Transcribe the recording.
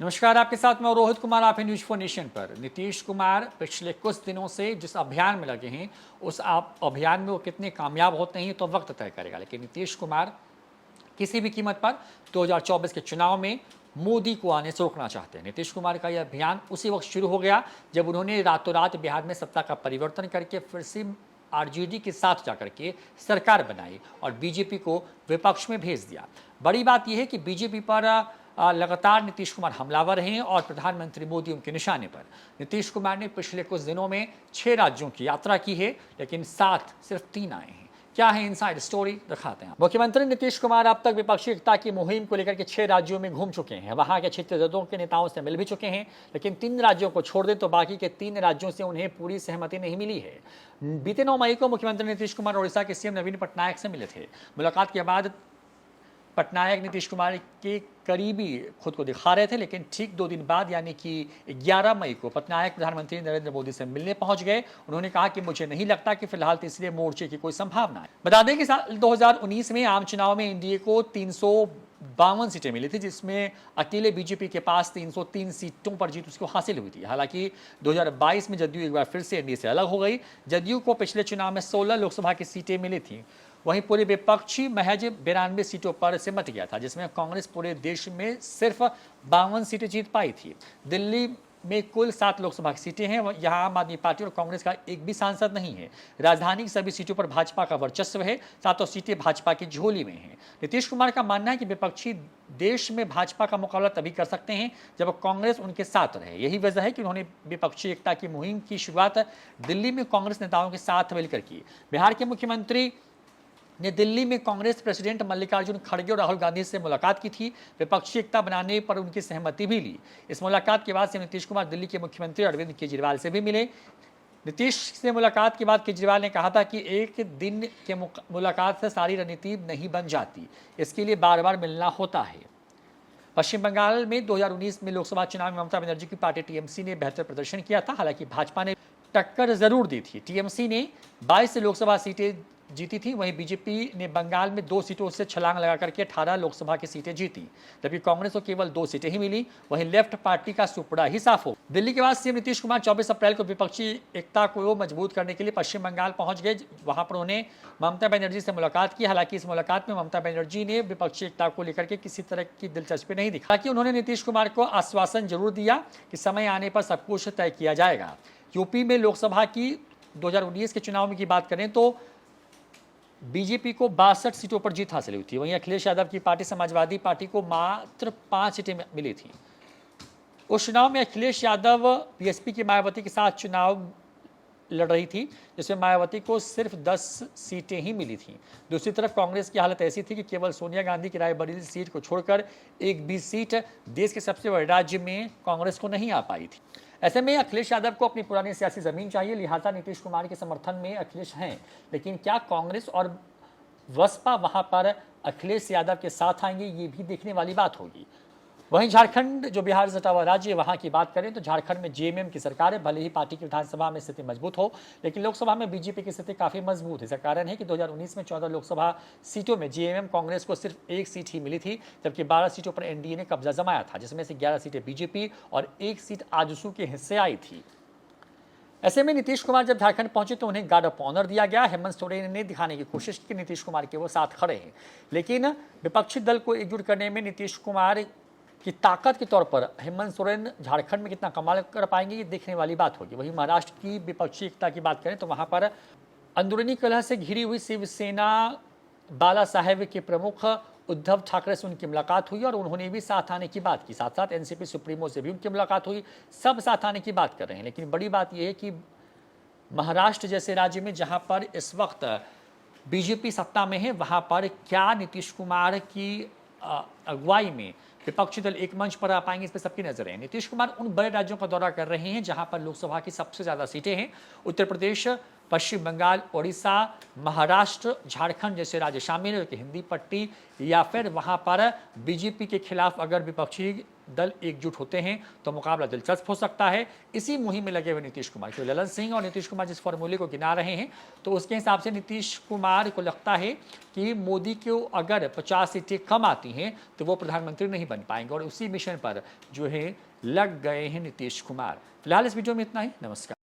नमस्कार, आपके साथ मैं रोहित कुमार। आप हैं न्यूज फॉर नेशन पर। नीतीश कुमार पिछले कुछ दिनों से जिस अभियान में लगे हैं उस अभियान में वो कितने कामयाब होते हैं तो वक्त तय करेगा। लेकिन नीतीश कुमार किसी भी कीमत पर 2024 के चुनाव में मोदी को आने से रोकना चाहते हैं। नीतीश कुमार का यह अभियान उसी वक्त शुरू हो गया जब उन्होंने रातों रात बिहार में सत्ता का परिवर्तन करके फिर से आरजेडी के साथ जाकर के सरकार बनाई और बीजेपी को विपक्ष में भेज दिया। बड़ी बात यह है कि बीजेपी पर लगातार नीतीश कुमार हमलावर हैं और प्रधानमंत्री मोदी उनके निशाने पर। नीतीश कुमार ने पिछले कुछ दिनों में 6 राज्यों की यात्रा की है, लेकिन साथ सिर्फ 3 आए हैं। क्या है इनसाइड स्टोरी, दिखाते हैं। मुख्यमंत्री नीतीश कुमार अब तक विपक्षी एकता की मुहिम को लेकर के 6 राज्यों में घूम चुके हैं। वहां के क्षेत्रीय दलों के नेताओं से मिल भी चुके हैं, लेकिन 3 राज्यों को छोड़ दें तो बाकी के 3 राज्यों से उन्हें पूरी सहमति नहीं मिली है। बीते 9 मई को मुख्यमंत्री नीतीश कुमार ओडिशा के सीएम नवीन पटनायक से मिले थे। मुलाकात के बाद पटनायक नीतीश कुमार के करीबी खुद को दिखा रहे थे, लेकिन ठीक 2 दिन बाद यानी कि 11 मई को पटनायक प्रधानमंत्री नरेंद्र मोदी से मिलने पहुंच गए। उन्होंने कहा कि मुझे नहीं लगता कि फिलहाल तीसरे मोर्चे की कोई संभावना है। बता दें कि साल 2019 में आम चुनाव में एनडीए को 352 सीटें मिली थी, जिसमें अकेले बीजेपी के पास 303 सीटों पर जीत उसको हासिल हुई थी। हालांकि 2022 में जदयू एक बार फिर से एनडीए से अलग हो गई। जदयू को पिछले चुनाव में 16 लोकसभा की सीटें मिली थी। वहीं पूरे विपक्षी महज 92 सीटों पर सिमट गया था, जिसमें कांग्रेस पूरे देश में सिर्फ 52 सीटें जीत पाई थी। दिल्ली में कुल 7 लोकसभा की सीटें हैं। यहाँ आम आदमी पार्टी और कांग्रेस का एक भी सांसद नहीं है। राजधानी की सभी सीटों पर भाजपा का वर्चस्व है। 7 सीटें भाजपा की झोली में हैं। नीतीश कुमार का मानना है कि विपक्षी देश में भाजपा का मुकाबला तभी कर सकते हैं जब कांग्रेस उनके साथ रहे। यही वजह है कि उन्होंने विपक्षी एकता की मुहिम की शुरुआत दिल्ली में कांग्रेस नेताओं के साथ मिलकर की। बिहार के मुख्यमंत्री ने दिल्ली में कांग्रेस प्रेसिडेंट मल्लिकार्जुन खड़गे और राहुल गांधी से मुलाकात की थी। विपक्षी एकता बनाने पर उनकी सहमति भी ली। इस मुलाकात के बाद से नीतीश कुमार दिल्ली के मुख्यमंत्री अरविंद केजरीवाल से भी मिले। नीतीश से मुलाकात के बाद केजरीवाल ने कहा था कि एक दिन के मुलाकात से सारी रणनीति नहीं बन जाती, इसके लिए बार बार मिलना होता है। पश्चिम बंगाल में 2019 में लोकसभा चुनाव में ममता बनर्जी की पार्टी टीएमसी ने बेहतर प्रदर्शन किया था। हालांकि भाजपा ने टक्कर जरूर दी थी। टीएमसी ने 22 लोकसभा सीटें जीती थी। वहीं बीजेपी ने बंगाल में 2 सीटों से छलांग लगा करके 18 लोकसभा की सीटें जीती, जबकि कांग्रेस को केवल 2 सीटें ही मिली। वहीं लेफ्ट पार्टी का सुपड़ा ही साफ हो। दिल्ली के बाद सीएम नीतीश कुमार 24 अप्रैल को विपक्षी एकता को मजबूत करने के लिए पश्चिम बंगाल पहुंच गए। वहां पर उन्होंने ममता बनर्जी से मुलाकात की। हालांकि इस मुलाकात में ममता बनर्जी ने विपक्षी एकता को लेकर के किसी तरह की दिलचस्पी नहीं दिखा। हालांकि उन्होंने नीतीश कुमार को आश्वासन जरूर दिया कि समय आने पर सब कुछ तय किया जाएगा। यूपी में लोकसभा की 2019 के चुनाव में की बात करें तो बीजेपी को 62 सीटों पर जीत हासिल हुई थी। वहीं अखिलेश यादव की पार्टी समाजवादी पार्टी को मात्र 5 सीटें मिली थी। उस चुनाव में अखिलेश यादव बीएसपी की मायावती के साथ चुनाव लड़ रही थी, जिसमें मायावती को सिर्फ 10 सीटें ही मिली थी। दूसरी तरफ कांग्रेस की हालत ऐसी थी कि केवल सोनिया गांधी की रायबरेली सीट को छोड़कर एक भी सीट देश के सबसे बड़े राज्य में कांग्रेस को नहीं आ पाई थी। ऐसे में अखिलेश यादव को अपनी पुरानी सियासी जमीन चाहिए, लिहाजा नीतीश कुमार के समर्थन में अखिलेश हैं। लेकिन क्या कांग्रेस और बसपा वहां पर अखिलेश यादव के साथ आएंगे, ये भी देखने वाली बात होगी। वहीं झारखंड, जो बिहार से सटा हुआ राज्य, वहां की बात करें तो झारखंड में जेएमएम की सरकार है। भले ही पार्टी की विधानसभा में स्थिति मजबूत हो, लेकिन लोकसभा में बीजेपी की स्थिति काफी मजबूत है। इसका कारण है कि 2019 में 14 लोकसभा सीटों में जेएमएम कांग्रेस को सिर्फ 1 सीट ही मिली थी, जबकि 12 सीटों पर एनडीए ने कब्जा जमाया था, जिसमें से 11 सीटें बीजेपी और 1 सीट आजसू के हिस्से आई थी। ऐसे में नीतीश कुमार जब झारखंड पहुंचे तो उन्हें गार्ड ऑफ ऑनर दिया गया। हेमंत सोरेन ने दिखाने की कोशिश की नीतीश कुमार के वो साथ खड़े हैं, लेकिन विपक्षी दल को एकजुट करने में नीतीश कुमार की ताकत के तौर पर हेमंत सोरेन झारखंड में कितना कमाल कर पाएंगे, ये देखने वाली बात होगी। वहीं महाराष्ट्र की विपक्षी एकता की बात करें तो वहां पर अंदरूनी कलह से घिरी हुई शिवसेना बाला साहेब के प्रमुख उद्धव ठाकरे से उनकी मुलाकात हुई और उन्होंने भी साथ आने की बात की। साथ साथ एनसीपी सुप्रीमो से भी उनकी मुलाकात हुई। सब साथ आने की बात कर रहे हैं, लेकिन बड़ी बात यह है कि महाराष्ट्र जैसे राज्य में जहां पर इस वक्त बीजेपी सत्ता में है, वहां पर क्या नीतीश कुमार की अगुवाई में विपक्षी दल एक मंच पर आ पाएंगे, इस पर सबकी नजर है। नीतीश कुमार उन बड़े राज्यों का दौरा कर रहे हैं जहां पर लोकसभा की सबसे ज्यादा सीटें हैं। उत्तर प्रदेश, पश्चिम बंगाल, ओडिशा, महाराष्ट्र, झारखंड जैसे राज्य शामिल है कि हिंदी पट्टी या फिर वहां पर बीजेपी के खिलाफ अगर विपक्षी दल एकजुट होते हैं तो मुकाबला दिलचस्प हो सकता है। इसी मुहिम में लगे हुए नीतीश कुमार, क्योंकि ललन सिंह और नीतीश कुमार जिस फॉर्मूले को गिना रहे हैं तो उसके हिसाब से नीतीश कुमार को लगता है कि मोदी को अगर 50 सीटें कम आती हैं तो वो प्रधानमंत्री नहीं बन पाएंगे, और उसी मिशन पर जो है लग गए हैं नीतीश कुमार। फिलहाल इस वीडियो में इतना ही। नमस्कार।